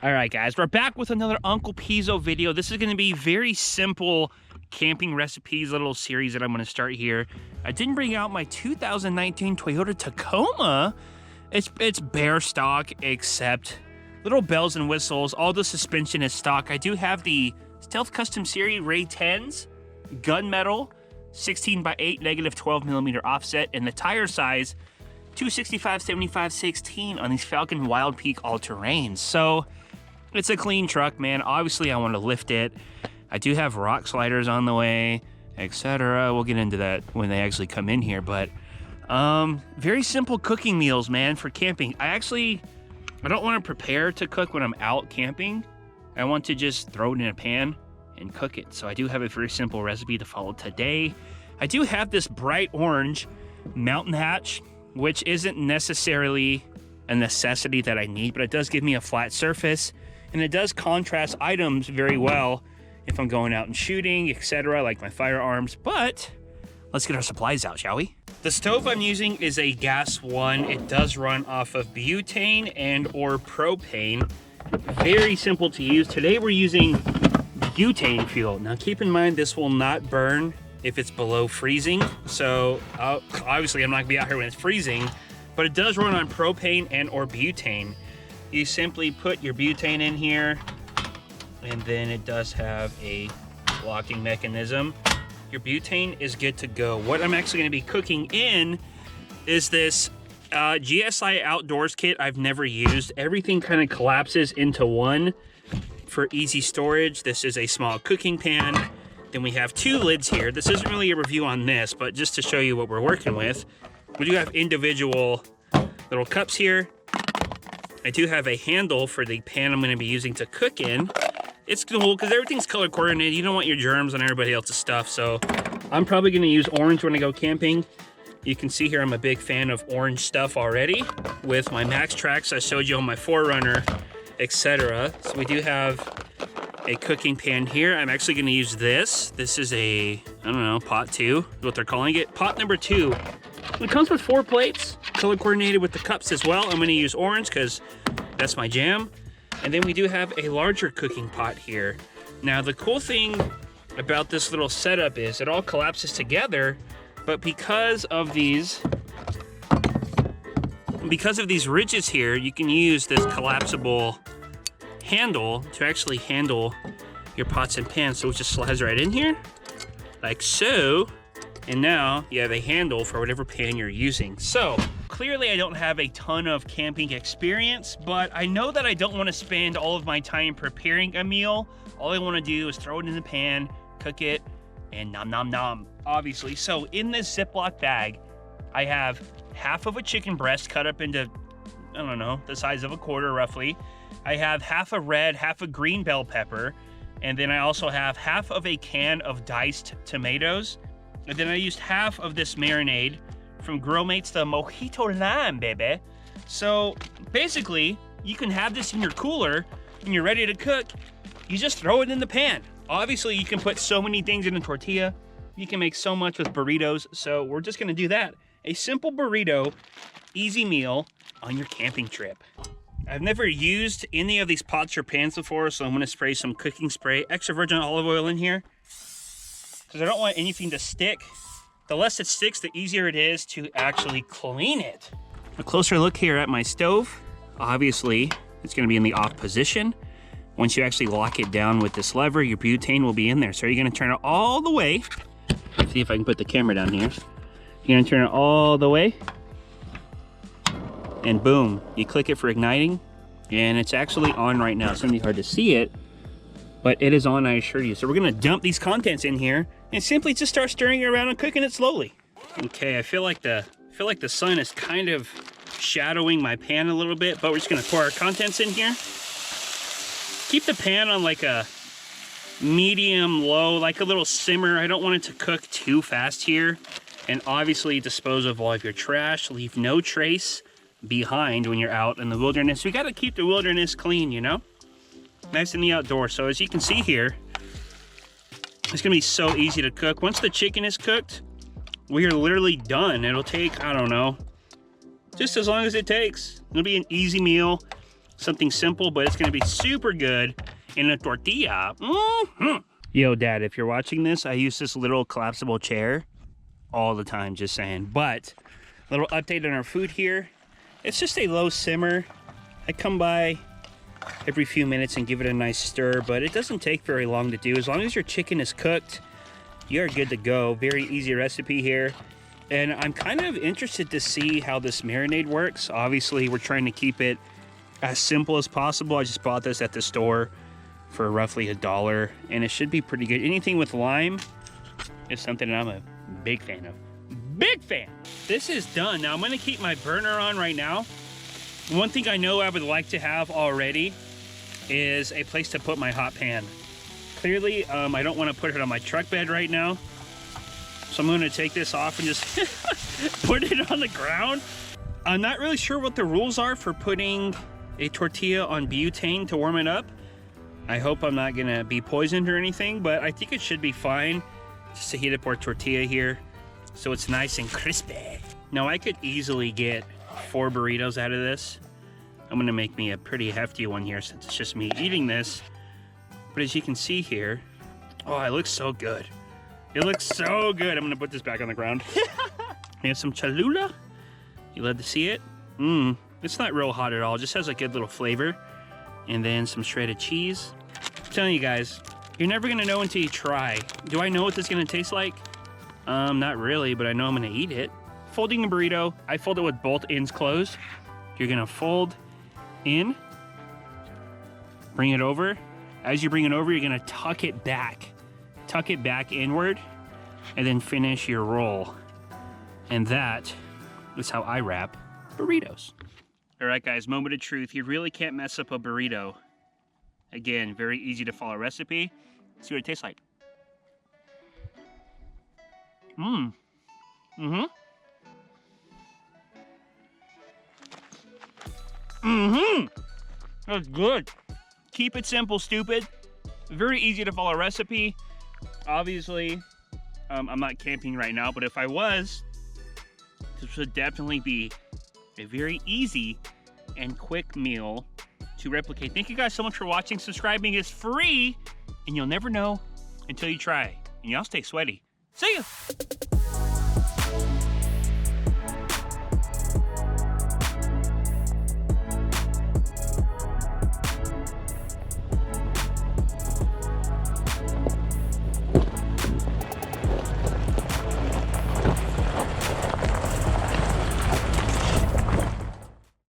All right, guys, we're back with another Uncle Pizo video. This is going to be very simple camping recipes, a little series that I'm going to start here. I didn't bring out my 2019 Toyota Tacoma. It's bare stock, except little bells and whistles. All the suspension is stock. I do have the Stealth Custom Series Ray 10s, gunmetal, 16x8, negative 12 millimeter offset, and the tire size 265, 75, 16 on these Falcon Wild Peak all-terrains. So it's a clean truck, man. Obviously, I want to lift it. I do have rock sliders on the way, etc. We'll get into that when they actually come in here. But very simple cooking meals, man, for camping. I don't want to prepare to cook when I'm out camping. I want to just throw it in a pan and cook it. So I do have a very simple recipe to follow today. I do have this bright orange Mountain Hatch, which isn't necessarily a necessity that I need, but it does give me a flat surface. And it does contrast items very well if I'm going out and shooting, etc., like my firearms. But let's get our supplies out, shall we? The stove I'm using is a gas one. It does run off of butane and or propane. Very simple to use. Today we're using butane fuel. Now keep in mind this will not burn if it's below freezing. So obviously I'm not gonna be out here when it's freezing, but it does run on propane and or butane. You simply put your butane in here, and then it does have a locking mechanism. Your butane is good to go. What I'm actually going to be cooking in is this GSI Outdoors kit I've never used. Everything kind of collapses into one for easy storage. This is a small cooking pan. Then we have two lids here. This isn't really a review on this, but just to show you what we're working with. We do have individual little cups here. I do have a handle for the pan I'm going to be using to cook in. It's cool because everything's color coordinated. You don't want your germs on everybody else's stuff, so I'm probably going to use orange when I go camping. You can see here I'm a big fan of orange stuff already with my Max Tracks I showed you on my 4Runner, etc. So we do have a cooking pan here. I'm actually going to use this. This is a, I don't know, pot 2 is what they're calling it. Pot number 2. It comes with 4 plates, color coordinated with the cups as well. I'm going to use orange because that's my jam. And then we do have a larger cooking pot here. Now the cool thing about this little setup is it all collapses together, but because of these ridges here, you can use this collapsible handle to actually handle your pots and pans. So it just slides right in here, like so. And now you have a handle for whatever pan you're using. So clearly I don't have a ton of camping experience, but I know that I don't want to spend all of my time preparing a meal. All I want to do is throw it in the pan, cook it, and nom nom nom, obviously. So in this Ziploc bag, I have half of a chicken breast cut up into, I don't know, the size of a quarter roughly. I have half a red, half a green bell pepper. And then I also have half of a can of diced tomatoes. And then I used half of this marinade from Grill Mates, the Mojito Lime, baby. So basically, you can have this in your cooler when you're ready to cook. You just throw it in the pan. Obviously, you can put so many things in a tortilla. You can make so much with burritos. So we're just gonna do that. A simple burrito, easy meal on your camping trip. I've never used any of these pots or pans before, so I'm gonna spray some cooking spray, extra virgin olive oil in here, because I don't want anything to stick. The less it sticks, the easier it is to actually clean it. A closer look here at my stove. Obviously, it's gonna be in the off position. Once you actually lock it down with this lever, your butane will be in there. So you're gonna turn it all the way. Let's see if I can put the camera down here. You're gonna turn it all the way. And boom, you click it for igniting. And it's actually on right now. It's gonna be hard to see it, but it is on, I assure you. So we're gonna dump these contents in here and simply just start stirring it around and cooking it slowly. Okay, I feel like the sun is kind of shadowing my pan a little bit, but we're just gonna pour our contents in here. Keep the pan on like a medium low, like a little simmer. I don't want it to cook too fast here. And obviously dispose of all of your trash. Leave no trace behind when you're out in the wilderness. We gotta keep the wilderness clean, you know? Nice in the outdoors. So as you can see here, it's gonna be so easy to cook. Once the chicken is cooked, we are literally done. It'll take, I don't know, just as long as it takes. It'll be an easy meal. Something simple, but it's gonna be super good in a tortilla. Yo, Dad, if you're watching this, I use this little collapsible chair all the time, just saying. But, little update on our food here. It's just a low simmer. I come by every few minutes and give it a nice stir, but it doesn't take very long to do. As long as your chicken is cooked, you're good to go. Very easy recipe here. And I'm kind of interested to see how this marinade works. Obviously, we're trying to keep it as simple as possible. I just bought this at the store for roughly $1, and it should be pretty good. Anything with lime is something that I'm a big fan of. Big fan! This is done. Now, I'm gonna keep my burner on right now. One thing I know I would like to have already is a place to put my hot pan. Clearly, I don't want to put it on my truck bed right now. So I'm gonna take this off and just put it on the ground. I'm not really sure what the rules are for putting a tortilla on butane to warm it up. I hope I'm not gonna be poisoned or anything, but I think it should be fine just to heat up our tortilla here so it's nice and crispy. Now I could easily get 4 burritos out of this. I'm gonna make me a pretty hefty one here since it's just me eating this. But as you can see here, oh, it looks so good. It looks so good. I'm gonna put this back on the ground. We have some Cholula. You love to see it? It's not real hot at all. It just has a good little flavor. And then some shredded cheese. I'm telling you guys, you're never gonna know until you try. Do I know what this is gonna taste like? Not really, but I know I'm gonna eat it. Folding a burrito, I fold it with both ends closed. You're gonna fold in, bring it over. As you bring it over, you're gonna tuck it back inward, and then finish your roll. And that is how I wrap burritos. All right, guys, moment of truth. You really can't mess up a burrito. Again, very easy to follow recipe. Let's see what it tastes like. That's good. Keep it simple, stupid. Very easy to follow recipe. Obviously, I'm not camping right now, but if I was, this would definitely be a very easy and quick meal to replicate. Thank you guys so much for watching. Subscribing is free, and you'll never know until you try. And y'all stay sweaty. See ya!